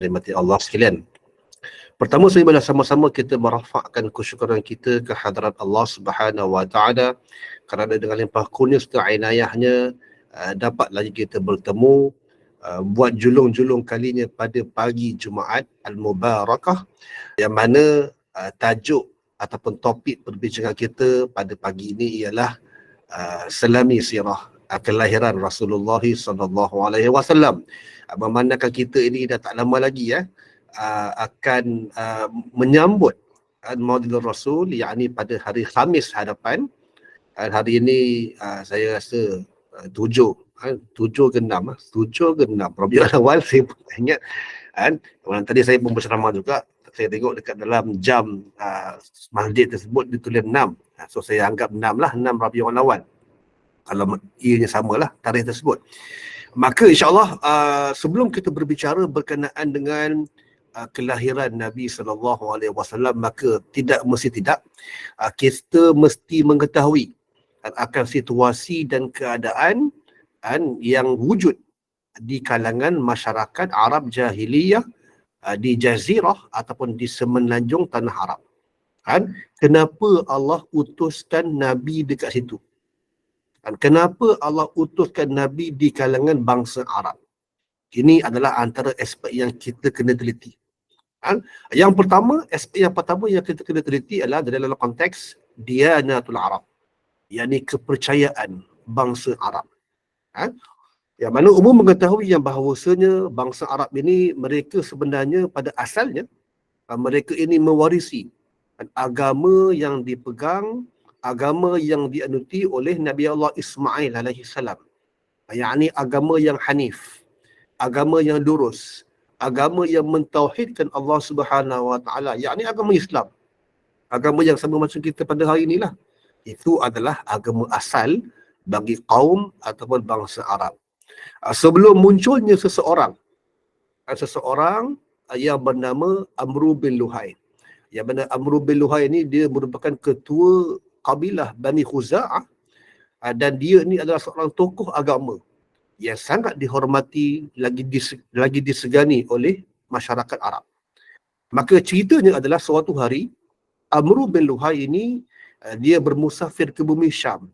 Rahmati Allah sekalian. Pertama sekali marilah sama-sama kita merafakkan kesyukuran kita ke hadirat Allah Subhanahu wa taala kerana dengan limpah kurnia serta inayahnya dapat lagi kita bertemu buat julung-julung kalinya pada pagi Jumaat Al-Mubarakah, yang mana tajuk ataupun topik perbincangan kita pada pagi ini ialah selami sirah kelahiran Rasulullah sallallahu alaihi wasallam. Memandangkan kita ini dah tak lama lagi akan menyambut Maulid Rasul, yakni pada hari Khamis hadapan. Hari ini saya rasa 7 ke 6 Rabiul Awal, saya pun tak ingat kan. Tadi saya pun berceramah juga, saya tengok dekat dalam jam masjid tersebut ditulis 6. So saya anggap 6 lah, 6 Rabiul Awal, kalau ianya samalah tarikh tersebut. Maka insyaAllah sebelum kita berbicara berkenaan dengan kelahiran Nabi SAW, maka tidak kita mesti mengetahui akan situasi dan keadaan yang wujud di kalangan masyarakat Arab Jahiliyah di Jazirah ataupun di semenanjung Tanah Arab. Kenapa Allah utuskan Nabi dekat situ? Kenapa Allah utuskan Nabi di kalangan bangsa Arab? Ini adalah antara aspek yang kita kena teliti. Yang pertama, aspek yang pertama yang kita kena teliti adalah dalam konteks Diyanatul Arab, yakni kepercayaan bangsa Arab. Yang mana umum mengetahui yang bahawasanya bangsa Arab ini, mereka sebenarnya pada asalnya mereka ini mewarisi agama yang dipegang, agama yang dianuti oleh Nabi Allah Ismail alaihi salam, yakni agama yang hanif, agama yang lurus, agama yang mentauhidkan Allah Subhanahu wa taala, yakni agama Islam, agama yang sama macam kita pada hari inilah. Itu adalah agama asal bagi kaum ataupun bangsa Arab. Sebelum munculnya seseorang yang bernama Amru bin Luhai. Yang benar, Amru bin Luhai ini dia merupakan ketua kabilah Bani Khuza'ah, dan dia ni adalah seorang tokoh agama yang sangat dihormati, lagi disegani oleh masyarakat Arab. Maka ceritanya adalah suatu hari Amru bin Luhai ini dia bermusafir ke bumi Syam,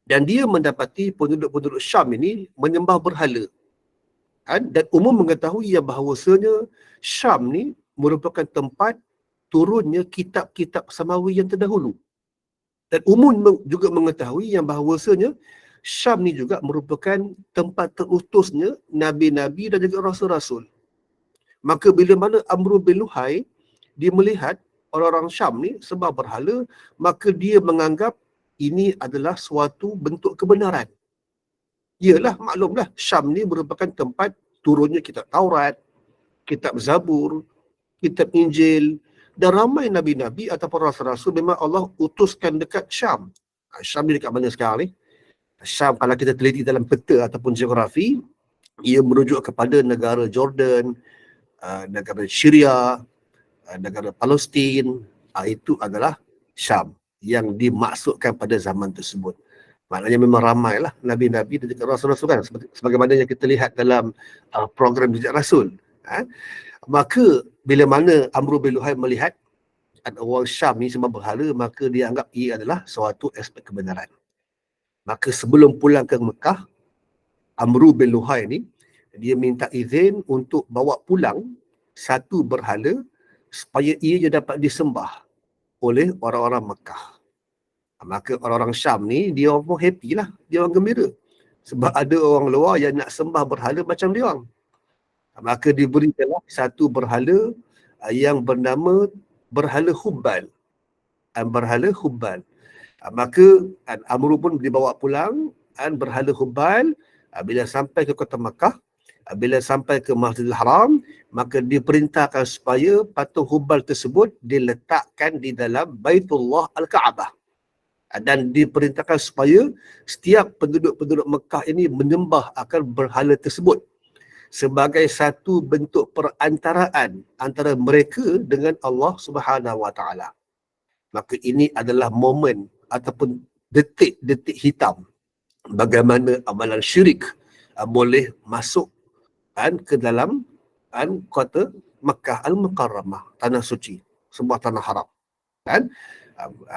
dan dia mendapati penduduk-penduduk Syam ini menyembah berhala. Dan umum mengetahui yang bahawasanya Syam ni merupakan tempat turunnya kitab-kitab samawi yang terdahulu. Dan umum juga mengetahui yang bahawasanya Syam ni juga merupakan tempat terutusnya Nabi-Nabi dan juga Rasul-Rasul. Maka bila mana Amru bin Luhai dia melihat orang-orang Syam ni sembah berhala, maka dia menganggap ini adalah suatu bentuk kebenaran. Yalah, maklumlah Syam ni merupakan tempat turunnya kitab Taurat, kitab Zabur, kitab Injil, dan ramai Nabi-Nabi ataupun Rasul-Rasul memang Allah utuskan dekat Syam. Syam ni dekat mana sekarang ni? Syam kalau kita teliti dalam peta ataupun geografi, ia merujuk kepada negara Jordan, negara Syria, negara Palestin. Itu adalah Syam yang dimaksudkan pada zaman tersebut. Maknanya memang ramailah Nabi-Nabi dan juga Rasul-Rasul kan, sebagaimana yang kita lihat dalam program Jejak Rasul. Maka bila mana Amru bin Luhai melihat orang Syam ni sembah berhala, maka dia anggap ia adalah suatu aspek kebenaran. Maka sebelum pulang ke Mekah, Amru bin Luhai ni dia minta izin untuk bawa pulang satu berhala supaya ia dapat disembah oleh orang-orang Mekah. Maka orang-orang Syam ni dia pun happy lah, dia orang gembira sebab ada orang luar yang nak sembah berhala macam dia orang. Maka diberikanlah satu berhala yang bernama berhala Hubbal. Berhala Hubbal. Maka Amru pun dibawa pulang berhala Hubbal. Bila sampai ke kota Makkah, bila sampai ke Masjidil Haram, maka diperintahkan supaya patung Hubbal tersebut diletakkan di dalam Baitullah Al-Kaabah. Dan diperintahkan supaya setiap penduduk-penduduk Mekah ini menyembah akan berhala tersebut sebagai satu bentuk perantaraan antara mereka dengan Allah Subhanahu wa taala. Maka ini adalah momen ataupun detik-detik hitam bagaimana amalan syirik boleh masuk ke dalam kota Makkah Al-Mukarramah, tanah suci, sebuah tanah haram. Kan?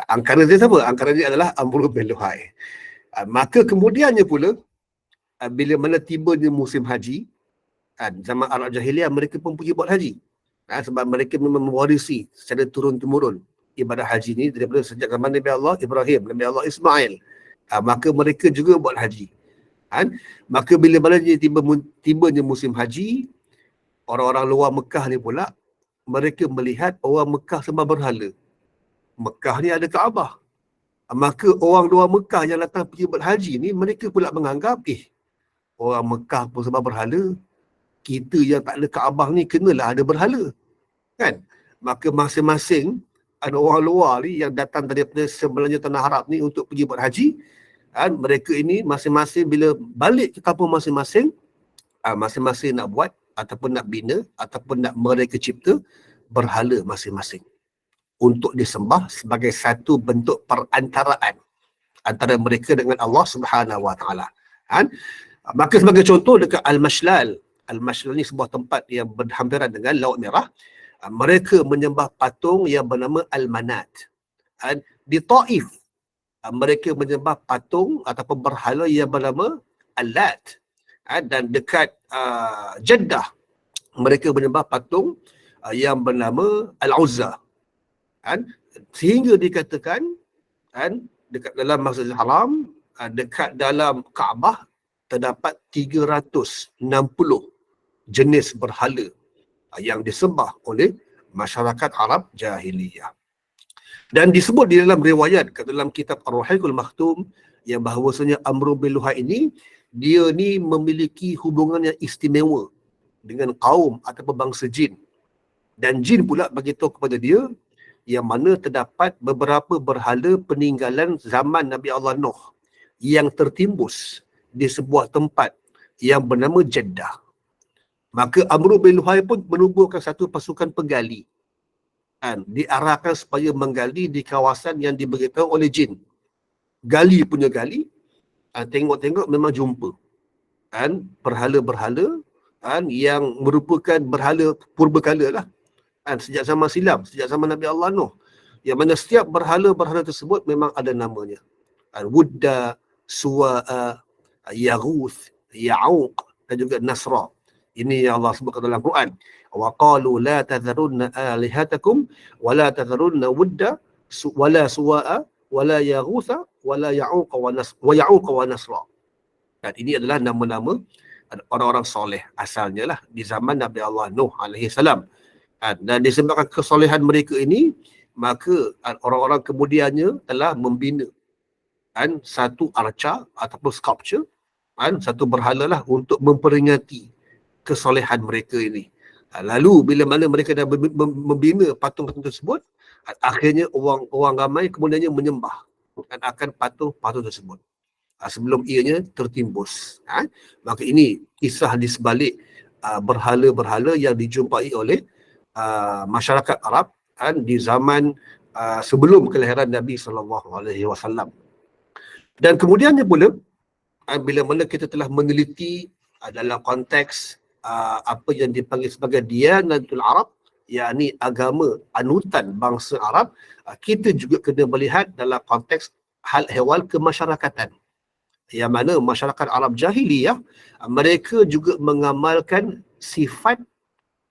Angkara dia apa? Angkara dia adalah Amru bin Luhai. Maka kemudiannya pula, bila mana tibanya musim haji, zaman Arab Jahiliyah mereka pun pergi buat haji. Sebab mereka memang mewarisi secara turun-temurun ibadah haji ni daripada sejak zaman Nabi Allah Ibrahim, Nabi Allah Ismail. Maka mereka juga buat haji. Maka bila mana tibanya musim haji, orang-orang luar Mekah ni pula, mereka melihat orang Mekah sembah berhala. Mekah ni ada Kaabah. Maka orang luar Mekah yang datang pergi buat haji ni, mereka pula menganggap, orang Mekah pun sembah berhala, kita yang tak ada Kaabah ni kenalah ada berhala. Kan? Maka masing-masing ada orang luar ni yang datang daripada sebenarnya tanah Arab ni untuk pergi buat haji. Mereka ini masing-masing bila balik ke kampung masing-masing, masing-masing nak buat ataupun nak bina ataupun nak mereka cipta berhala masing-masing untuk disembah sebagai satu bentuk perantaraan antara mereka dengan Allah Subhanahu Wa Taala. Maka sebagai contoh dekat Al-Mashlal. Al-Mashlal ni sebuah tempat yang berhampiran dengan Laut Merah. Mereka menyembah patung yang bernama Al-Manat. Di Taif, mereka menyembah patung ataupun berhala yang bernama Al-Lat. Dan dekat Jeddah, mereka menyembah patung yang bernama Al-Uzza. Sehingga dikatakan dekat dalam Masjidil Haram, dekat dalam Kaabah terdapat 360 jenis berhala yang disembah oleh masyarakat Arab Jahiliyah. Dan disebut di dalam riwayat kat dalam kitab Ar-Ruhiqul Makhtum yang bahawasanya Amru bin Luhai ini, dia ni memiliki hubungan yang istimewa dengan kaum ataupun bangsa jin. Dan jin pula beritahu kepada dia yang mana terdapat beberapa berhala peninggalan zaman Nabi Allah Nuh yang tertimbus di sebuah tempat yang bernama Jeddah. Maka Amru bin Luhai pun menubuhkan satu pasukan penggali. Diarahkan supaya menggali di kawasan yang diberitahu oleh jin. Gali punya gali, tengok-tengok memang jumpa. Berhala-berhala yang merupakan berhala purbakala lah. Sejak zaman silam, sejak zaman Nabi Allah Nuh. Yang mana setiap berhala-berhala tersebut memang ada namanya. Wudda, Suwa'a, Yaghuth, Ya'uq dan juga Nasra. Ini yang Allah sebutkan dalam Quran. Wa qalu la tadharunna alihatakum wa la tadharunna wudda wa la Suwa'a wa la Yaghutha wa la Ya'uq wa Nasra. Dan ini adalah nama-nama orang-orang soleh asalnya lah di zaman Nabi Allah Nuh alaihi salam. Dan disebabkan kesolehan mereka ini, maka orang-orang kemudiannya telah membina satu arca ataupun sculpture, satu berhala lah untuk memperingati kesolehan mereka ini. Lalu bila mana mereka dah membina patung-patung tersebut, akhirnya orang ramai kemudiannya menyembah akan patung-patung tersebut sebelum ianya tertimbus. Maka ini kisah di sebalik berhala-berhala yang dijumpai oleh masyarakat Arab di zaman sebelum kelahiran Nabi SAW. Dan kemudiannya pula, bila mana kita telah meneliti dalam konteks apa yang dipanggil sebagai Diyanatul Arab, yakni agama anutan bangsa Arab, kita juga kena melihat dalam konteks hal ehwal kemasyarakatan. Yang mana masyarakat Arab Jahiliyah, mereka juga mengamalkan sifat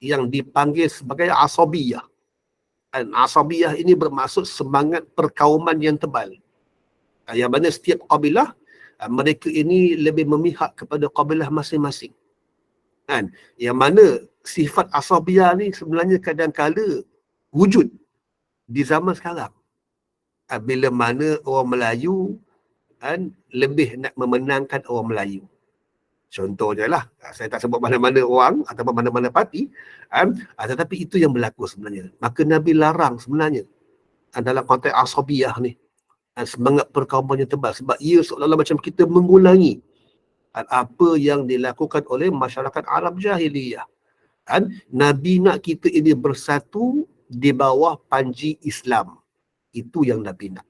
yang dipanggil sebagai asabiyah. Asabiyah ini bermaksud semangat perkauman yang tebal. Yang mana setiap kabilah, mereka ini lebih memihak kepada kabilah masing-masing. Yang mana sifat asabiyah ni sebenarnya kadang-kala wujud di zaman sekarang. Bila mana orang Melayu lebih nak memenangkan orang Melayu. Contohnya lah, saya tak sebut mana-mana orang ataupun mana-mana parti, tetapi itu yang berlaku sebenarnya. Maka Nabi larang sebenarnya dalam konteks asabiyah ni, semangat perkauman yang tebal, sebab ia seolah-olah macam kita mengulangi apa yang dilakukan oleh masyarakat Arab Jahiliyah. Nabi nak kita ini bersatu di bawah panji Islam. Itu yang Nabi nak.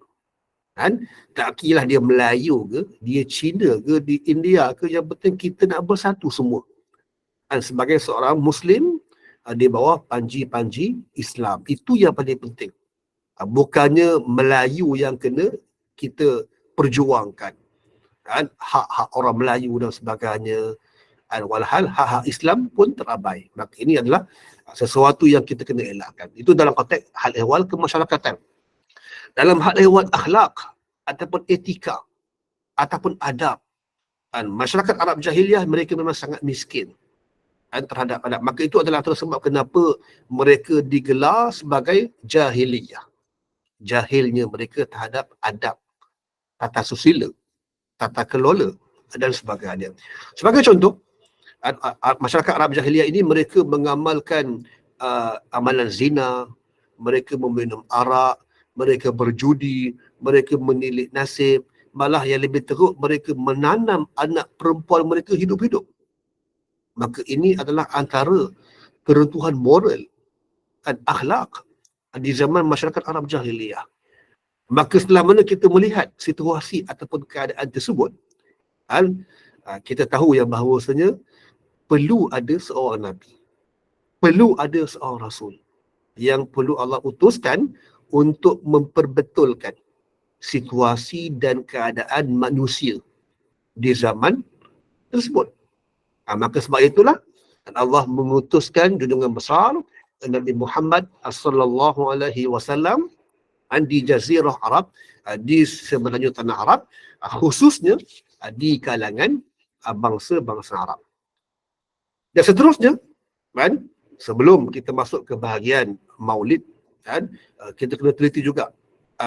Tak kira dia Melayu ke, dia Cina ke, di India ke, yang penting kita nak bersatu semua. Sebagai seorang Muslim, di bawah panji-panji Islam. Itu yang paling penting. Bukannya Melayu yang kena kita perjuangkan. Kan? Hak-hak orang Melayu dan sebagainya. Walhal hak-hak Islam pun terabai. Maka ini adalah sesuatu yang kita kena elakkan. Itu dalam konteks hal ehwal kemasyarakatan. Dalam hal ehwal akhlak ataupun etika ataupun adab, masyarakat Arab jahiliah mereka memang sangat miskin terhadap adab. Maka itu adalah sebab kenapa mereka digelar sebagai jahiliyah. Jahilnya mereka terhadap adab, tata susila, tata kelola dan sebagainya. Sebagai contoh, masyarakat Arab jahiliah ini mereka mengamalkan amalan zina, mereka meminum arak, mereka berjudi, mereka menilik nasib, malah yang lebih teruk mereka menanam anak perempuan mereka hidup-hidup. Maka ini adalah antara keruntuhan moral dan akhlak di zaman masyarakat Arab jahiliyah. Maka setelah mana kita melihat situasi ataupun keadaan tersebut, kita tahu yang bahawasanya perlu ada seorang Nabi, perlu ada seorang Rasul yang perlu Allah utuskan untuk memperbetulkan situasi dan keadaan manusia di zaman tersebut. Maka sebab itulah Allah mengutuskan junjungan besar Nabi Muhammad sallallahu alaihi wasallam di Jazirah Arab, di semenanjung tanah Arab, khususnya di kalangan bangsa-bangsa Arab. Dan seterusnya, kan, sebelum kita masuk ke bahagian Maulid, kan, kita kena teliti juga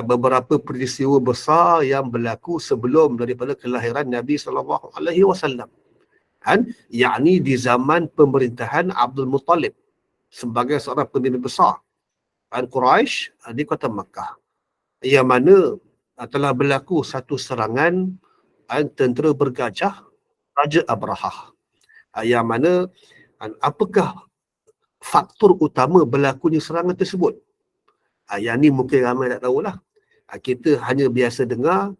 beberapa peristiwa besar yang berlaku sebelum daripada kelahiran Nabi sallallahu alaihi wasallam. Kan, yakni di zaman pemerintahan Abdul Muttalib sebagai seorang pemimpin besar Quraisy di kota Makkah, yang mana telah berlaku satu serangan tentera bergajah Raja Abrahah, yang mana apakah faktor utama berlakunya serangan tersebut. Yang ni mungkin ramai tak tahulah. Kita hanya biasa dengar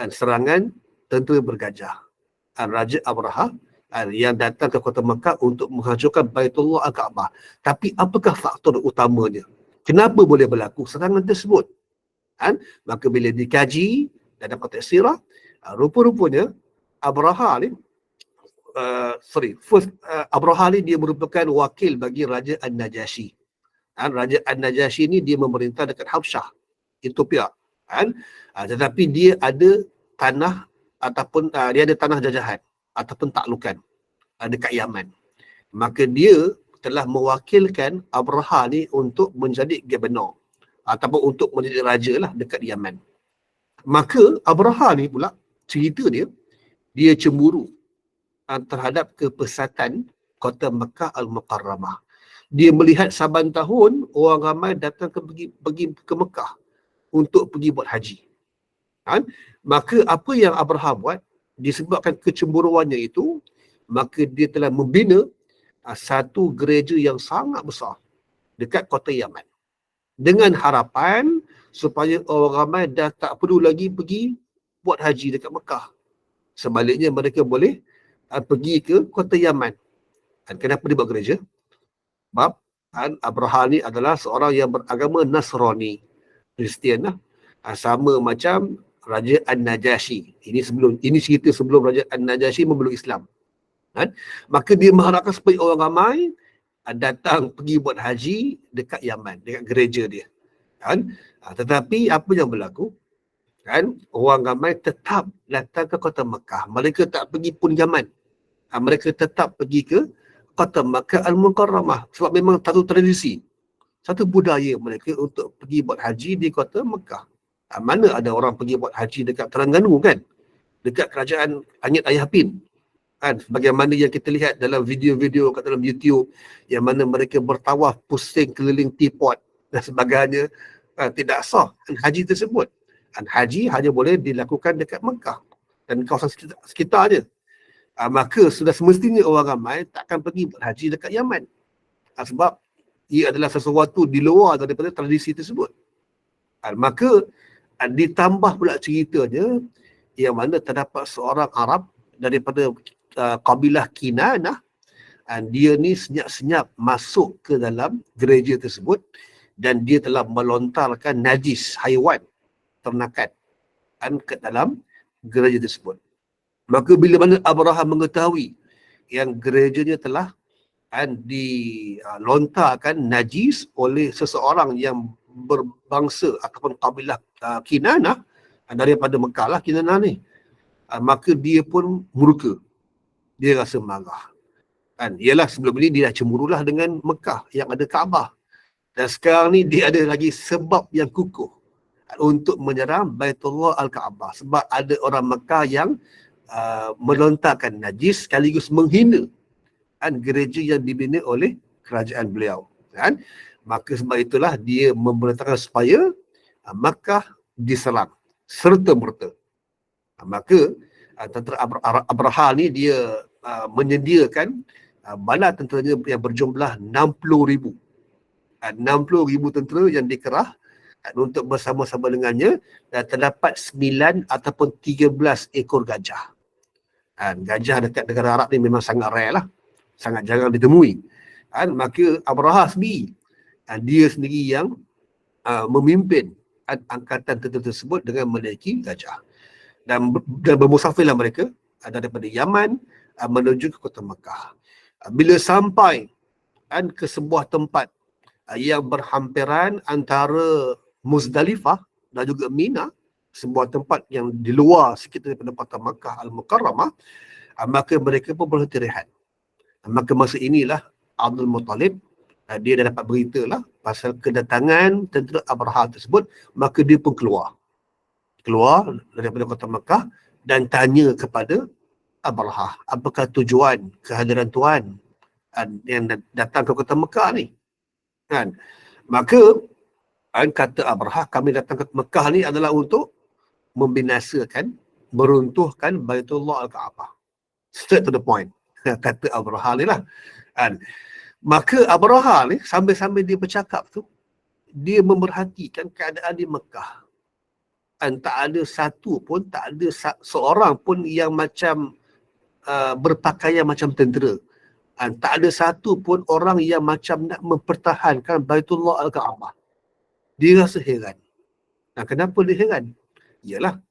serangan tentera bergajah Raja Abrahah yang datang ke kota Makkah untuk menghancurkan Baitullah Al-Kaabah. Tapi apakah faktor utamanya? Kenapa boleh berlaku serangan tersebut? Maka bila dikaji dalam konteks sirah, rupa-rupanya Abrahah ni, Abrahah ni dia merupakan wakil bagi Raja An-Najasyi. Raja An-Najasyi ni dia memerintah dekat Habsyah, Ethiopia. Tetapi dia ada tanah ataupun dia ada tanah jajahan ataupun taklukan dekat Yaman. Maka dia telah mewakilkan Abrahah ni untuk menjadi gubernur ataupun untuk menjadi raja lah dekat Yaman. Maka Abrahah ni pula, cerita dia cemburu terhadap kepesatan kota Makkah Al-Mukarramah. Dia melihat saban tahun orang ramai datang pergi ke Mekah untuk pergi buat haji. Maka apa yang Abrahah buat, disebabkan kecemburuannya itu, maka dia telah membina satu gereja yang sangat besar dekat kota Yaman, dengan harapan supaya orang ramai dah tak perlu lagi pergi buat haji dekat Mekah. Sebaliknya mereka boleh pergi ke kota Yaman. Kenapa dia buat gereja? Sebab Abrahah ni adalah seorang yang beragama Nasrani, Kristian lah. Sama macam Raja An-Najasyi. Ini cerita sebelum Raja An-Najasyi memeluk Islam. Maka dia mengharapkan supaya orang ramai datang pergi buat haji dekat Yaman, dekat gereja dia. Tetapi apa yang berlaku? Orang ramai tetap datang ke kota Mekah. Mereka tak pergi pun Yaman. Mereka tetap pergi ke kota Makkah Al-Mukarramah. Sebab memang satu tradisi, satu budaya mereka untuk pergi buat haji di kota Mekah. Mana ada orang pergi buat haji dekat Terengganu, kan? Dekat kerajaan Angin Ayah Pin. Bagaimana yang kita lihat dalam video-video kat dalam YouTube, yang mana mereka bertawaf pusing keliling teapot dan sebagainya. Tidak sah haji tersebut. Haji hanya boleh dilakukan dekat Mekah dan kawasan sekitarnya. Maka sudah semestinya orang ramai takkan pergi buat haji dekat Yaman. Sebab ia adalah sesuatu di luar daripada tradisi tersebut. Maka ditambah pula ceritanya, yang mana terdapat seorang Arab daripada kabilah Kinanah Dia ni senyap-senyap masuk ke dalam gereja tersebut dan dia telah melontarkan najis haiwan ternakan ke dalam gereja tersebut. Maka bila mana Abraha mengetahui yang gerejanya telah dilontarkan najis oleh seseorang yang berbangsa ataupun kabilah Kinanah daripada Mekah lah Kinanah ni, maka dia pun murka, dia rasa marah. Ialah sebelum ni dia dah cemburulah dengan Mekah yang ada Kaabah, dan sekarang ni dia ada lagi sebab yang kukuh untuk menyerang Baitullah Al-Kaabah, sebab ada orang Mekah yang melontarkan najis sekaligus menghina gereja yang dibina oleh kerajaan beliau. Maka sebab itulah dia memerintahkan supaya Makkah diserang serta-merta. Maka tentera Abraha ni dia menyediakan bala tenteranya yang berjumlah 60,000. 60,000 tentera yang dikerah untuk bersama-sama dengannya, dan terdapat 9 ataupun 13 ekor gajah. Gajah dekat negara Arab ni memang sangat rare lah, sangat jarang ditemui. Maka Abraha sendiri, dia sendiri yang memimpin angkatan tentera tersebut dengan menaiki gajah, dan bermusafirlah mereka daripada Yaman menuju ke kota Mekah. Bila sampai ke sebuah tempat yang berhampiran antara Muzdalifah dan juga Mina, sebuah tempat yang di luar sikit daripada kota Makkah Al-Mukarramah, maka mereka pun berhenti rehat. Maka masa inilah Abdul Muttalib, dia dah dapat berita lah pasal kedatangan tentera Abraha tersebut, maka dia pun keluar daripada kota Makkah dan tanya kepada Abraha, apakah tujuan kehadiran Tuan yang datang ke kota Mekah ni? Maka kata Abraha, kami datang ke Mekah ni adalah untuk membinasakan, meruntuhkan Baitullah Al-Kaabah. Straight to the point, kata Abraha ni lah. Maka Abraha ni sambil-sambil dia bercakap tu, dia memerhatikan keadaan di Mekah. Tak ada satu pun, tak ada seorang pun yang macam berpakaian macam tentera. Tak ada satu pun orang yang macam nak mempertahankan Baitullah Al-Kaabah. Dia rasa heran. Kenapa dia heran? Yalah,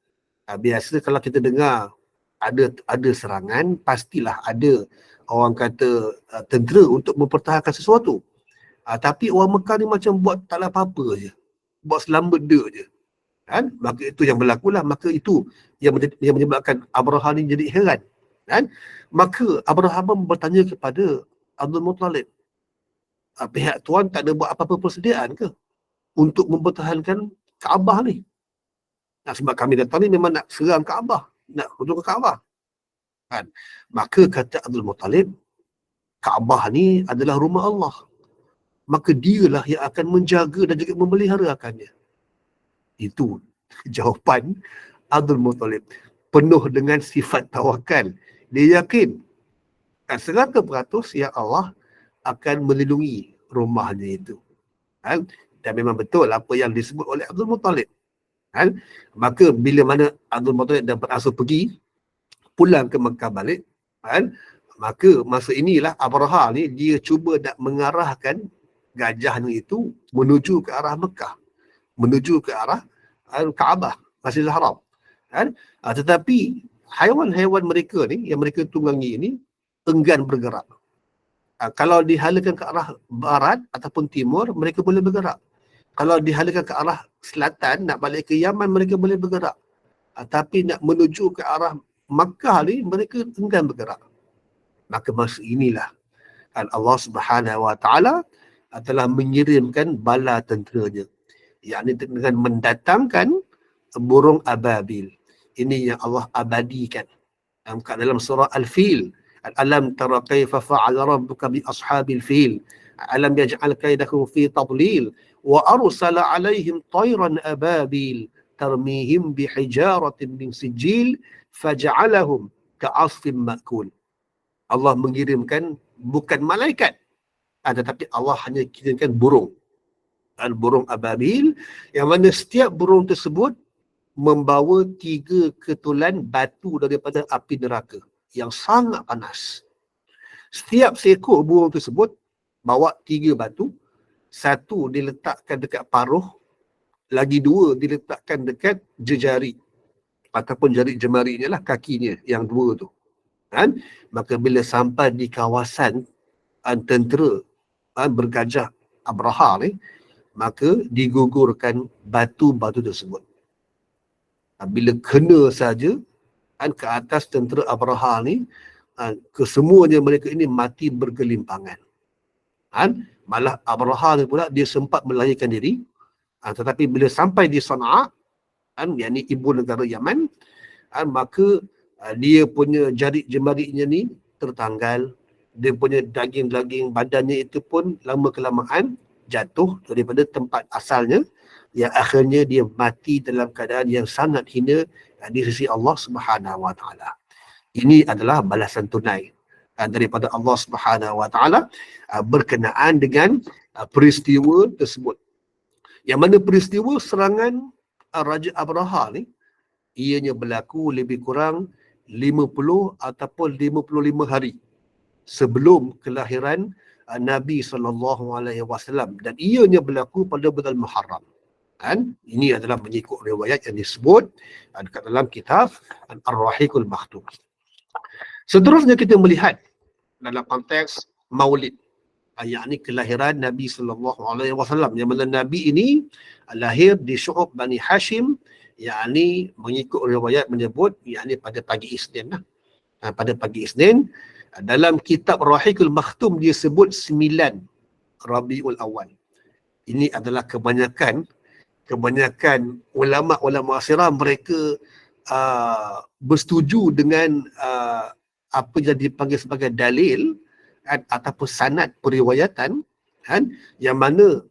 biasa kalau kita dengar ada serangan, pastilah ada orang kata tentera untuk mempertahankan sesuatu. Tapi orang Mekah ni macam buat taklah apa-apa je, buat selamba-de je. Maka itu yang berlaku lah. Maka itu yang menyebabkan Abraha ni jadi heran. Maka Abraha bertanya kepada Abdul Muttalib, pihak tuan tak ada buat apa-apa persediaan ke untuk mempertahankan Kaabah ni? Sebab kami datang ni memang nak serang Kaabah, nak hujung ke Kaabah. Maka kata Abdul Muttalib, Kaabah ni adalah rumah Allah, maka dialah yang akan menjaga dan juga memeliharakannya. Itu jawapan Abdul Muttalib, penuh dengan sifat tawakal. Dia yakin 100% yang Allah akan melindungi rumahnya itu. Dan memang betul apa yang disebut oleh Abdul Muttalib. Maka bila mana Abdul Muttalib dah beransur pergi, pulang ke Mekah balik, maka masa inilah Abraha ni dia cuba nak mengarahkan gajahnya itu menuju ke arah Mekah, menuju ke arah Kaabah, Masjidil Haram. Tetapi haiwan-haiwan mereka ni, yang mereka tunggangi ini, enggan bergerak. Kalau dihalakan ke arah barat ataupun timur, mereka boleh bergerak. Kalau dihalakan ke arah selatan, nak balik ke Yaman, mereka boleh bergerak. Tapi nak menuju ke arah Makkah ni, mereka enggan bergerak. Maka masa inilah Allah Subhanahu Wa Taala telah mengirimkan bala tenteranya, yakni dengan mendatangkan burung ababil. Ini yang Allah abadikan dalam surah Al-Fil. Alam tara kaifa fa'ala rabbuka bi ashabil fil alam yaj'al kaidahum fi tadlil wa arsala 'alaihim tayran ababil tarmihim bihijaratin min sijil faj'alahum ka'asfin ma'kul. Allah mengirimkan bukan malaikat, tetapi Allah hanya kirimkan burung. Burung ababil, yang mana setiap burung tersebut membawa 3 ketulan batu daripada api neraka yang sangat panas. Setiap seekor burung tersebut bawa 3 batu. Satu diletakkan dekat paruh, lagi 2 diletakkan dekat jejari ataupun jari jemarinya lah, kakinya yang 2 tu. Kan? Maka bila sampai di kawasan tentera bergajah Abraha ni, maka digugurkan batu-batu tersebut. Bila kena saja ke atas tentera Abraha ni, kesemuanya mereka ini mati bergelimpangan. Malah Abraha ni pula dia sempat melarikan diri, tetapi bila sampai di Sana'a, yakni ibu negara Yaman, maka dia punya jari jemarinya ni tertanggal, dia punya daging-daging badannya itu pun lama kelamaan jatuh daripada tempat asalnya, yang akhirnya dia mati dalam keadaan yang sangat hina di sisi Allah Subhanahu Wa Taala. Ini adalah balasan tunai daripada Allah Subhanahu Wa Taala berkenaan dengan peristiwa tersebut. Yang mana peristiwa serangan Raja Abraha ni, ianya berlaku lebih kurang 50 ataupun 55 hari sebelum kelahiran Nabi SAW, dan ianya berlaku pada bulan Muharram. Ini adalah mengikut riwayat yang disebut dekat dalam kitab Ar-Rahiqul Maktum. Seterusnya kita melihat dalam konteks Maulid, yakni kelahiran Nabi SAW, yang mana Nabi ini lahir di Syu'ub Bani Hashim, yakni mengikut riwayat menyebut yakni pada pagi Isnin lah. Pada pagi Isnin, dalam kitab Rahiqul Maktum dia sebut 9 Rabiul Awal. Ini adalah kebanyakan ulama-ulama asirah mereka bersetuju dengan apa yang dipanggil sebagai dalil ataupun sanad periwayatan, yang mana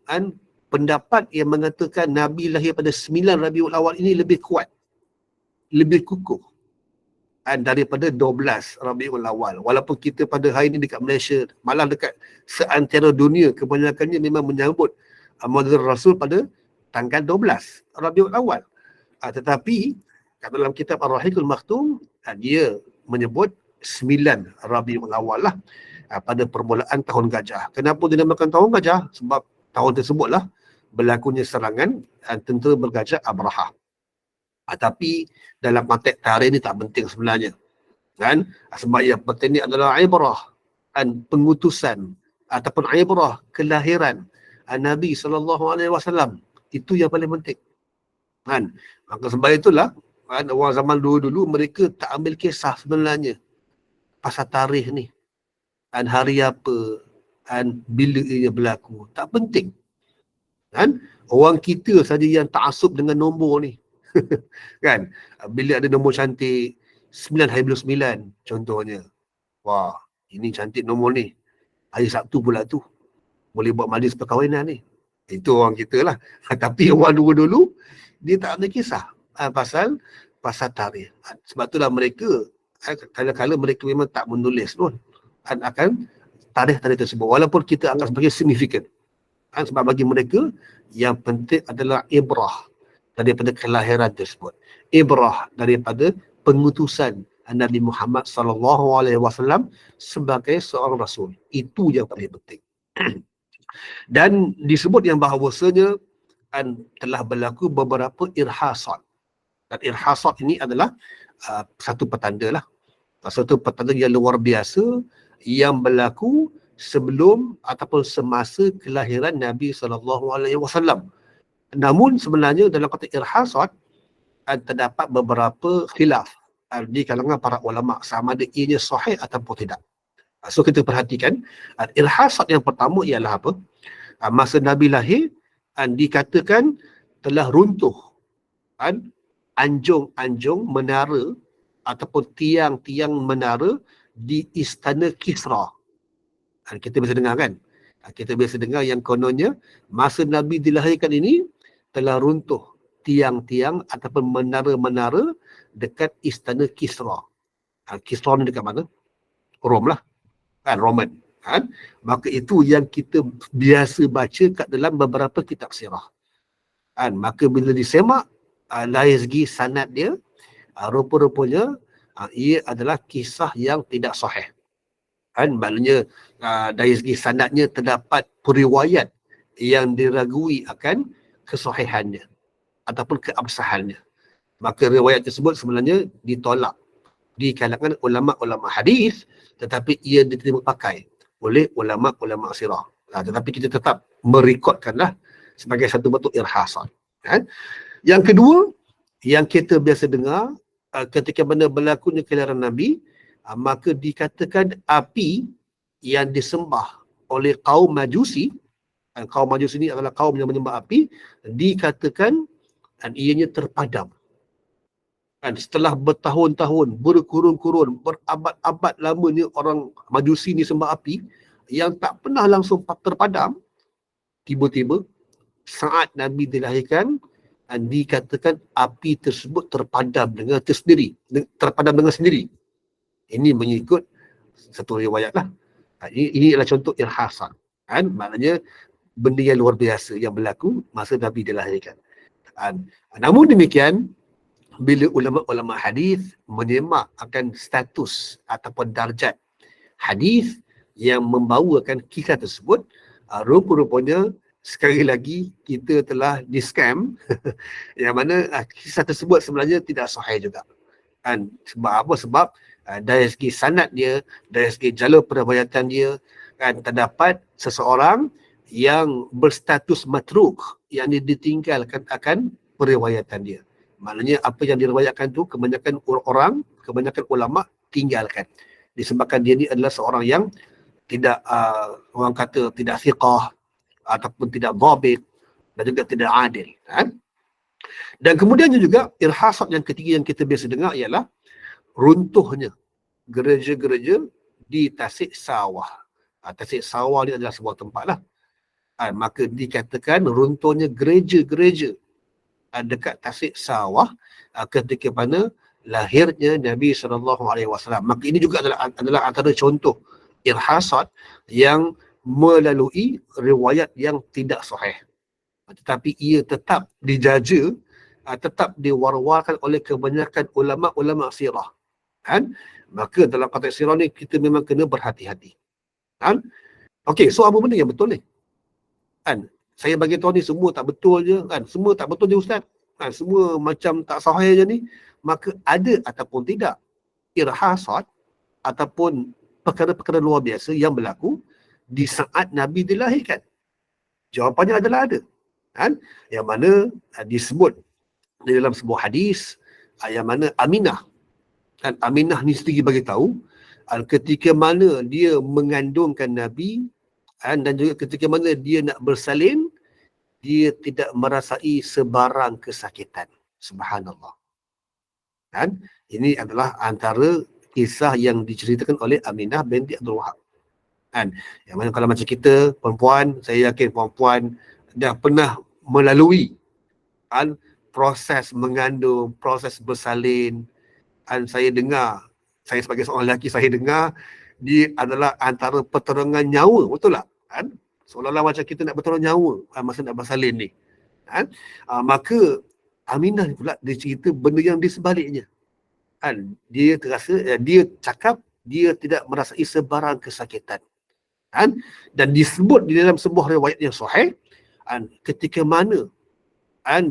pendapat yang mengatakan Nabi lahir pada 9 Rabiul Awal ini lebih kuat, lebih kukuh daripada 12 Rabiul Awal. Walaupun kita pada hari ini dekat Malaysia, malah dekat seantero dunia, kebanyakannya memang menyambut Maulid Rasul pada tanggal 12 Rabiul Awal. Tetapi dalam kitab Ar-Rahiqul Maktum, dia menyebut 9 Rabiul Awal lah, pada permulaan tahun gajah. Kenapa dinamakan tahun gajah? Sebab tahun tersebutlah berlakunya serangan tentera bergajah Abraha. Tapi dalam konteks tarikh ni tak penting sebenarnya. Sebab yang penting ni adalah ibrah pengutusan ataupun ibrah kelahiran Nabi SAW. Itu yang paling penting. Maka sebab itulah orang zaman dulu mereka tak ambil kisah sebenarnya pasal tarikh ni. Hari apa, bila ia berlaku. Tak penting. Orang kita saja yang ta'asub dengan nombor ni. Bila ada nombor cantik 9/9 contohnya. Wah, ini cantik nombor ni. Hari Sabtu pula tu. Boleh buat majlis perkahwinan ni. Itu orang kita lah. Tapi orang dulu dia tak ada kisah pasal tarikh. Sebab itulah mereka kadang-kadang mereka memang tak menulis pun akan tarikh-tarikh tersebut, walaupun kita anggap sebagai signifikan. Sebab bagi mereka yang penting adalah ibrah daripada kelahiran tersebut, ibrah daripada pengutusan Nabi Muhammad SAW sebagai seorang rasul. Itu yang paling penting. Dan disebut yang bahawasanya telah berlaku beberapa irhasat. Dan irhasat ini adalah satu petanda lah, satu petanda yang luar biasa yang berlaku sebelum ataupun semasa kelahiran Nabi SAW. Namun sebenarnya dalam konteks irhasat terdapat beberapa khilaf di kalangan para ulama sama ada ianya sahih ataupun tidak. So kita perhatikan irhasat yang pertama ialah apa? Masa Nabi lahir dikatakan telah runtuh anjung-anjung menara ataupun tiang-tiang menara di istana Kisra. Kita biasa dengar kan? Kita biasa dengar yang kononnya masa Nabi dilahirkan ini telah runtuh tiang-tiang ataupun menara-menara dekat istana Kisra. Kisra ni dekat mana? Rom lah. Roman. Maka itu yang kita biasa baca kat dalam beberapa kitab sirah. Maka bila disemak dari segi sanad dia, rupa-rupanya ia adalah kisah yang tidak sahih. Maknanya dari segi sanadnya terdapat periwayat yang diragui akan kesahihannya ataupun keabsahannya. Maka riwayat tersebut sebenarnya ditolak di kalangan ulama-ulama hadis, tetapi ia diterima pakai oleh ulama-ulama sirah. Tetapi kita tetap merekodkanlah sebagai satu bentuk irhasan. Yang kedua, yang kita biasa dengar ketika mana berlakunya kelahiran Nabi, maka dikatakan api yang disembah oleh kaum Majusi, kaum Majusi ini adalah kaum yang menyembah api, dikatakan ianya terpadam. Setelah bertahun-tahun, berkurun-kurun, berabad-abad lamanya orang Majusi ni sembah api yang tak pernah langsung terpadam, tiba-tiba saat Nabi dilahirkan, dikatakan api tersebut terpadam dengan sendiri. Ini mengikut satu riwayat lah. Ini adalah contoh irhasan. Maknanya benda yang luar biasa yang berlaku masa Nabi dilahirkan. Namun demikian, bila ulama-ulama hadis menyemak akan status ataupun darjat hadis yang membawakan kisah tersebut, rupa-rupanya sekali lagi kita telah di-scam yang mana kisah tersebut sebenarnya tidak sahih juga. Sebab apa? Sebab dari segi sanad dia, dari segi jalur periwayatan dia, terdapat seseorang yang berstatus matruk yang ditinggalkan akan periwayatan dia. Maknanya apa yang diriwayatkan tu kebanyakan ulama tinggalkan. Disebabkan dia ni adalah seorang yang tidak orang kata tidak thiqah ataupun tidak dhabit dan juga tidak adil. Dan kemudiannya juga irhasat yang ketiga yang kita biasa dengar ialah runtuhnya gereja-gereja di Tasik Sawah. Tasik Sawah ni adalah sebuah tempat lah. Maka dikatakan runtuhnya gereja-gereja dekat Tasik Sawah ketika mana lahirnya Nabi SAW. Maka ini juga adalah antara contoh irhasat yang melalui riwayat yang tidak sahih. Tetapi ia tetap dijaja, tetap diwar-warkan oleh kebanyakan ulama-ulama sirah. Maka dalam konteks sirah ni kita memang kena berhati-hati. Okey, so apa benda yang betul ni? Saya bagi tahu ni semua tak betul je, semua tak betul je Ustaz. Semua macam tak sahih je ni. Maka ada ataupun tidak irhasat ataupun perkara-perkara luar biasa yang berlaku di saat Nabi dilahirkan? Jawapannya adalah ada. Yang mana disebut di dalam sebuah hadis, yang mana Aminah. Aminah ni sendiri bagi tahu ketika mana dia mengandungkan Nabi dan juga ketika mana dia nak bersalin, dia tidak merasai sebarang kesakitan. Subhanallah. Ini adalah antara kisah yang diceritakan oleh Aminah binti Abdul Wahab. Yang mana kalau macam kita perempuan, saya yakin perempuan dah pernah melalui proses mengandung, proses bersalin. Saya dengar, saya sebagai seorang lelaki, saya dengar dia adalah antara pertolongan nyawa, betul tak? Seolah-olah macam kita nak bertolong nyawa masa nak bersalin ni. Maka Aminah pula dia cerita benda yang di sebaliknya. Dia terasa, dia cakap dia tidak merasai sebarang kesakitan. Dan disebut di dalam sebuah riwayat yang sahih, ketika mana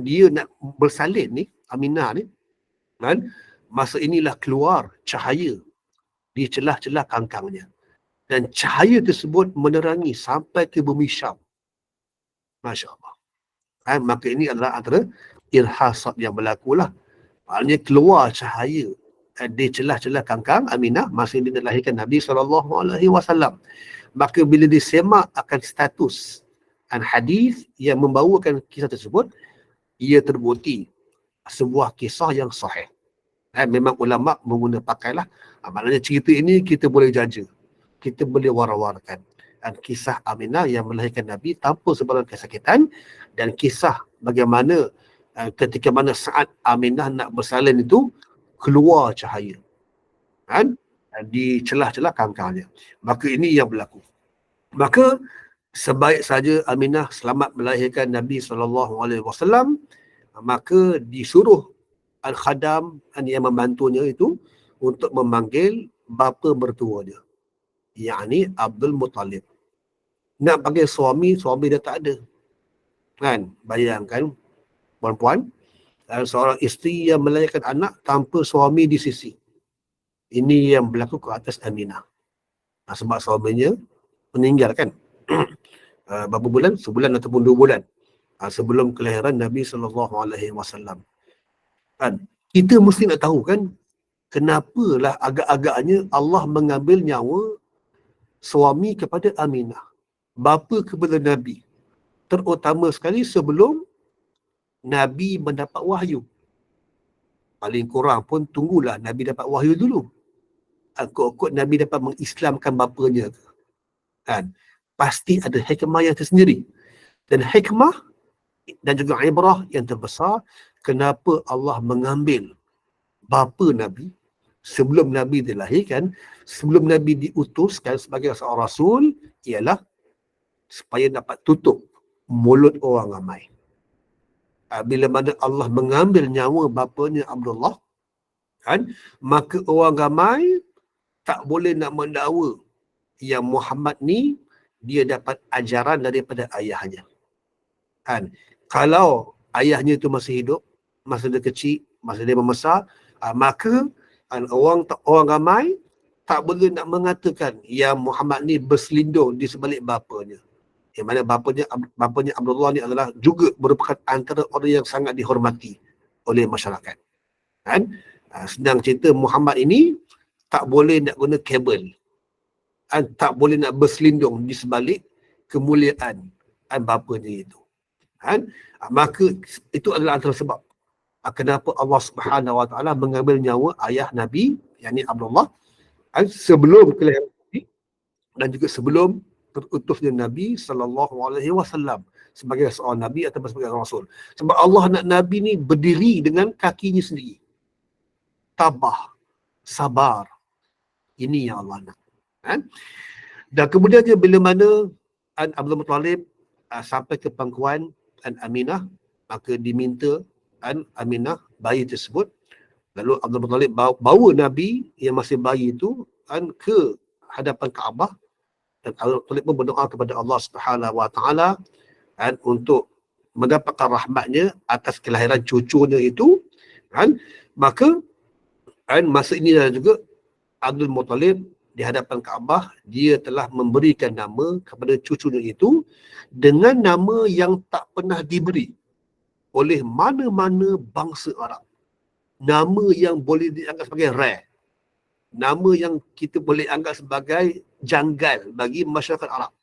dia nak bersalin ni, Aminah ni, masa inilah keluar cahaya di celah-celah kangkangnya. Dan cahaya tersebut menerangi sampai ke bumi Syam. Masya Allah. Maka ini adalah antara irhasat yang berlaku lah. Maknanya keluar cahaya di celah-celah kangkang Aminah masa dia dilahirkan Nabi SAW. Maka bila disemak akan status hadis yang membawakan kisah tersebut, ia terbukti sebuah kisah yang sahih. Memang ulama' menggunakan pakailah. Maknanya cerita ini kita boleh jaja, kita boleh war-warkan. Kisah Aminah yang melahirkan Nabi tanpa sebarang kesakitan, dan kisah bagaimana ketika mana saat Aminah nak bersalin itu keluar cahaya di celah-celah kangkangnya. Maka ini yang berlaku. Maka sebaik saja Aminah selamat melahirkan Nabi SAW, maka disuruh Al-Khadam yang membantunya itu untuk memanggil bapa mertuanya, yakni Abdul Muttalib. Nak panggil suami dah tak ada. Kan? Bayangkan perempuan dan seorang isteri yang melahirkan anak tanpa suami di sisi. Ini yang berlaku ke atas Aminah. Sebab suaminya meninggal kan. Berapa bulan? Sebulan ataupun 2 bulan sebelum kelahiran Nabi SAW. Kan? Kita mesti nak tahu kan, kenapalah agak-agaknya Allah mengambil nyawa suami kepada Aminah, bapa kepada Nabi, terutama sekali sebelum Nabi mendapat wahyu. Paling kurang pun tunggulah Nabi dapat wahyu dulu. Kot Nabi dapat mengislamkan bapanya kan, pasti ada hikmah yang tersendiri. Dan hikmah dan juga ibrah yang terbesar, kenapa Allah mengambil bapa Nabi sebelum Nabi dilahirkan, sebelum Nabi diutuskan sebagai seorang rasul, ialah supaya dapat tutup mulut orang ramai. Bila mana Allah mengambil nyawa bapanya Abdullah, kan, maka orang ramai tak boleh nak mendakwa yang Muhammad ni dia dapat ajaran daripada ayahnya. Kan? Kalau ayahnya itu masih hidup, masa dia kecil, masa dia membesar, maka orang ramai tak boleh nak mengatakan yang Muhammad ni berselindung di sebalik bapanya. Yang mana bapanya Abdullah ni adalah juga merupakan antara orang yang sangat dihormati oleh masyarakat. Kan? Sedang cerita Muhammad ini tak boleh nak guna kabel. Tak boleh nak berselindung di sebalik kemuliaan bapanya itu. Kan? Maka itu adalah antara sebab kenapa Allah Subhanahu Wa Taala mengambil nyawa ayah Nabi, yakni Abdullah, sebelum kelahiran Nabi dan juga sebelum terutusnya Nabi SAW sebagai seorang Nabi atau sebagai Rasul. Sebab Allah nak Nabi ni berdiri dengan kakinya sendiri. Tabah, sabar. Ini yang Allah nak. Kan? Dan kemudiannya bila mana Abdul Muttalib sampai ke pangkuan Aminah, maka diminta Aminah bayi tersebut. Lalu Abdul Muttalib bawa Nabi yang masih bayi itu ke hadapan Kaabah, dan Abdul Muttalib pun berdoa kepada Allah Subhanahu Wa Taala untuk mendapatkan rahmatnya atas kelahiran cucunya itu. Maka masa ini juga Abdul Muttalib di hadapan Kaabah, dia telah memberikan nama kepada cucunya itu dengan nama yang tak pernah diberi oleh mana-mana bangsa Arab. Nama yang boleh dianggap sebagai rare. Nama yang kita boleh anggap sebagai janggal bagi masyarakat Arab.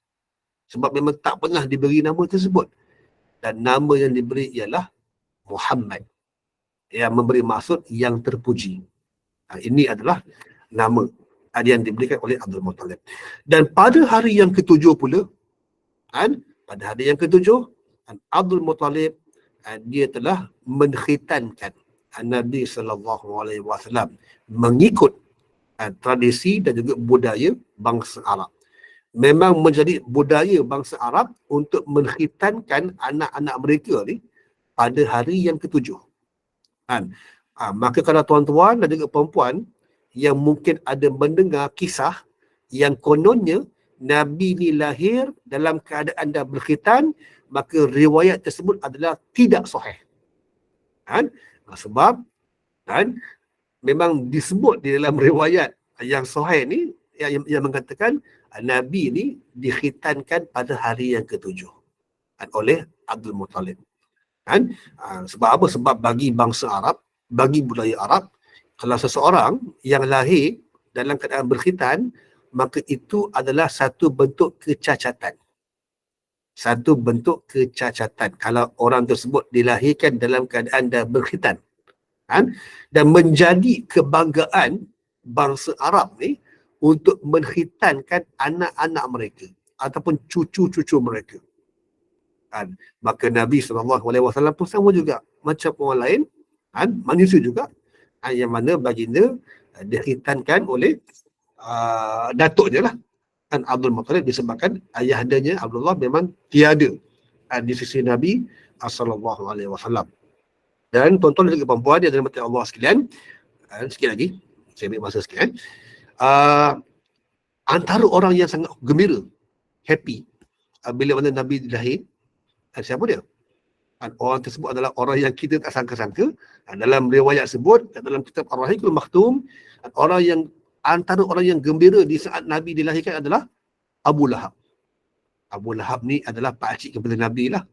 Sebab memang tak pernah diberi nama tersebut. Dan nama yang diberi ialah Muhammad, yang memberi maksud yang terpuji. Ini adalah nama yang diberikan oleh Abdul Muttalib. Dan pada hari yang ketujuh pula, pada hari yang ketujuh, Abdul Muttalib dia telah menkhitankan Nabi SAW mengikut tradisi dan juga budaya bangsa Arab. Memang menjadi budaya bangsa Arab untuk mengkhitankan anak-anak mereka ni pada hari yang ketujuh. Maka kalau tuan-tuan dan juga perempuan yang mungkin ada mendengar kisah yang kononnya Nabi ni lahir dalam keadaan dah berkhitan, maka riwayat tersebut adalah tidak sahih. Sebab memang disebut di dalam riwayat yang sahih ni yang mengatakan Nabi ni dikhitankan pada hari yang ketujuh oleh Abdul Muttalib. Sebab apa? Sebab bagi bangsa Arab, bagi budaya Arab, kalau seseorang yang lahir dalam keadaan berkhitan, maka itu adalah satu bentuk kecacatan. Satu bentuk kecacatan kalau orang tersebut dilahirkan dalam keadaan dah berkhitan. Dan menjadi kebanggaan bangsa Arab ni untuk mengkhitankan anak-anak mereka ataupun cucu-cucu mereka. Maka Nabi SAW pun sama juga macam orang lain, manusia juga, yang mana baginda dikhitankan oleh datuknya lah, Abdul Muttalib, disebabkan ayahandanya Abdullah memang tiada di sisi Nabi SAW. Dan tuan-tuan dan juga perempuan yang dirahmati Allah sekalian, sikit lagi saya ambil masa sikit. antara orang yang sangat gembira, happy bila mana Nabi lahir. Siapa dia? Orang tersebut adalah orang yang kita tak sangka-sangka. Dalam riwayat sebut, dalam kitab Ar-Rahiqul Maktum, orang yang antara orang yang gembira di saat Nabi dilahirkan adalah Abu Lahab. Abu Lahab ni adalah pakcik kepada Nabi lah.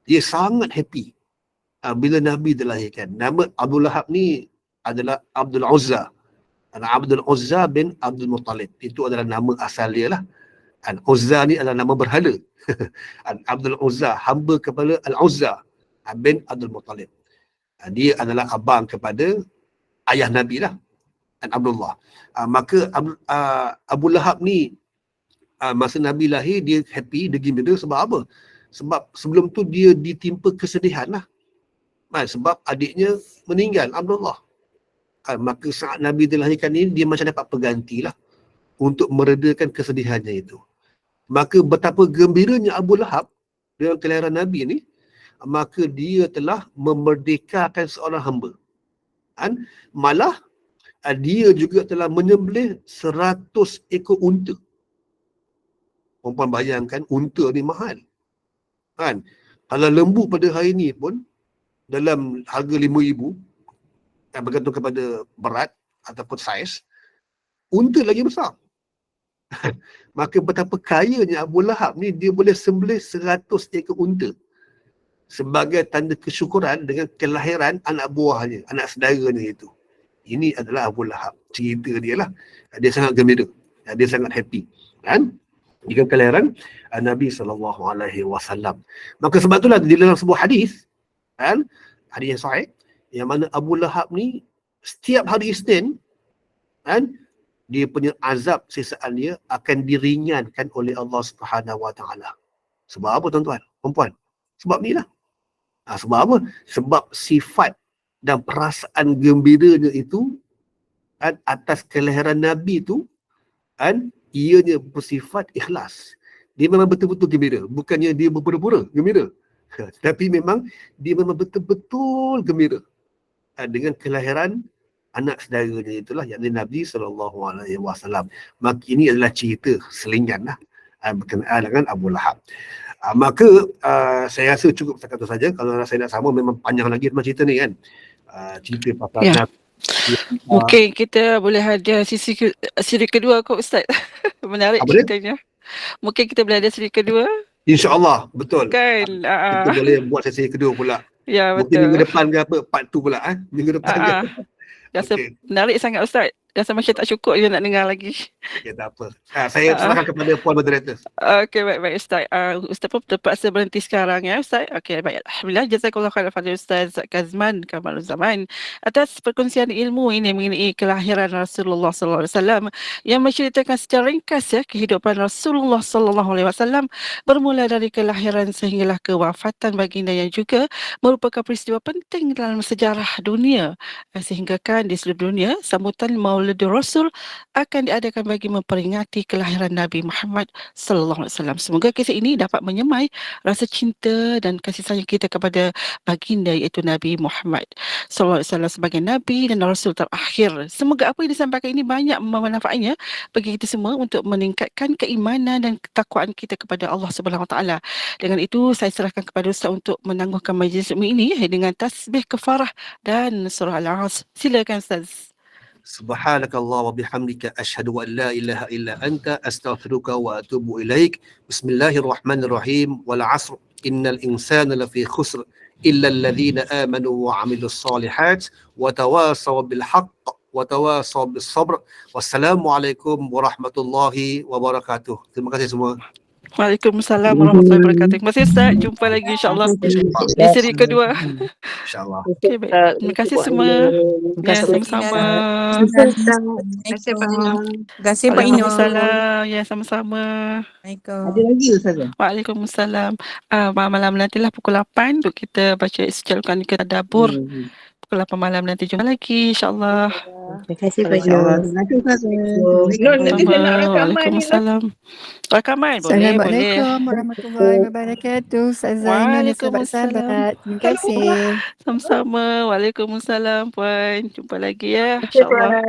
Dia sangat happy bila Nabi dilahirkan. Nama Abu Lahab ni adalah Abdul Uzza. Abdul Uzza bin Abdul Muttalib. Itu adalah nama asal dia lah. Uzza ni adalah nama berhala. Abdul Uzza, hamba kepada Al-Uzza bin Abdul Muttalib. Dia adalah abang kepada ayah Nabi lah, Abdullah. Maka Abu Lahab ni masa Nabi lahir, dia happy, dia gembira. Sebab apa? Sebab sebelum tu dia ditimpa kesedihan lah. Sebab adiknya meninggal, Abdullah. Maka saat Nabi dilahirkan ni, dia macam dapat pengganti lah untuk meredakan kesedihannya itu. Maka betapa gembiranya Abu Lahab dengan kelahiran Nabi ni, maka dia telah memerdekakan seorang hamba. Malah dia juga telah menyembelih 100 ekor unta. Perempuan bayangkan, unta ni mahal. Kalau lembu pada hari ni pun dalam harga RM5,000, bergantung kepada berat ataupun saiz, unta lagi besar. Maka betapa kayanya Abu Lahab ni, dia boleh sembelih 100 ekor unta sebagai tanda kesyukuran dengan kelahiran anak buahnya, anak saudaranya itu. Ini adalah Abu Lahab. Cerita dia lah. Dia sangat gembira. Dia sangat happy. Dengan kelahiran Nabi SAW. Maka sebab itulah di dalam sebuah hadis, hadis yang sahih, yang mana Abu Lahab ni setiap hari Isnin, dia punya azab sisaan dia akan diringankan oleh Allah Subhanahu Wa Taala. Sebab apa tuan-tuan, perempuan? Sebab ni lah. Sebab apa? Sebab sifat dan perasaan gembiranya itu atas kelahiran Nabi tu, ianya bersifat ikhlas. Dia memang betul-betul gembira. Bukannya dia berpura-pura gembira. Tapi memang dia memang betul-betul gembira dengan kelahiran anak saudaranya itulah, yakni Nabi SAW. Maka ini adalah cerita selingan lah berkenaan dengan Abu Lahab. Maka saya rasa cukup setakat itu saja. Kalau saya nak sama, memang panjang lagi macam cerita ni kan. Cerita pasal Nabi. Mungkin kita boleh ada siri kedua kot Ustaz. Menarik ceritanya. Mungkin kita boleh ada siri kedua. InsyaAllah, betul. Kan? Kita boleh buat sesi kedua pula. Ya, mungkin betul. Minggu depan ke apa, part 2 pula. Minggu depan ke. Rasa menarik sangat Ustaz. Rasa macam tak cukup je nak dengar lagi. Okay, tak apa. Saya serahkan kepada Puan Moderator. Okey, baik Ustaz. Ustaz pun terpaksa berhenti sekarang ya Ustaz. Okey, baik. Alhamdulillah. Jazakallah khairan kepada Ustaz Kazman Kamalul Zaman atas perkongsian ilmu ini mengenai kelahiran Rasulullah SAW yang menceritakan secara ringkas ya kehidupan Rasulullah SAW bermula dari kelahiran sehinggalah kewafatan baginda yang juga merupakan peristiwa penting dalam sejarah dunia, sehingga kan di seluruh dunia sambutan Mauludur Rasul akan diadakan bagi memperingati kelahiran Nabi Muhammad sallallahu alaihi wasallam. Semoga kisah ini dapat menyemai rasa cinta dan kasih sayang kita kepada baginda iaitu Nabi Muhammad sallallahu alaihi wasallam sebagai nabi dan rasul terakhir. Semoga apa yang disampaikan ini banyak memanfaatnya bagi kita semua untuk meningkatkan keimanan dan ketakwaan kita kepada Allah Subhanahu Wa Taala. Dengan itu saya serahkan kepada Ustaz untuk menangguhkan majlis ini dengan tasbih kafarah dan surah Al-Asr. Silakan Ustaz. Subhanakallah wa bihamdika asyhadu an la ilaha illa anta astaghfiruka wa atubu ilaik. Bismillahirrahmanirrahim. Wal 'asr innal insana lafi khusr illa alladhina amanu wa 'amilus solihat wa tawasaw bil haqq wa tawasaw bis sabr. Wassalamualaikum warahmatullahi wabarakatuh. Terima kasih semua. Waalaikumsalam warahmatullahi wabarakatuh. Terima kasih Ustaz. Jumpa lagi insya-Allah di siri kedua. Insya-Allah. Okay, baik. Terima kasih semua. Ya, sama-sama. Terima kasih Pak Ino. Waalaikumsalam. Ya, sama-sama. Ada lagi Ustaz? Waalaikumsalam. Malam nantilah pukul 8 untuk kita baca sejalukan ke tadabbur. Pukul 8 malam nanti jumpa lagi insya-Allah. Terima kasih Pak Ino. Terima kasih Ustaz. Nanti saya nak rakaman ni. Waalaikumsalam. Rakaman boleh. Assalamualaikum warahmatullahi wabarakatuh. Ustaz Zainul dan sahabat-sahabat. Terima kasih. Sama-sama. Waalaikumsalam Puan. Jumpa lagi ya. InsyaAllah.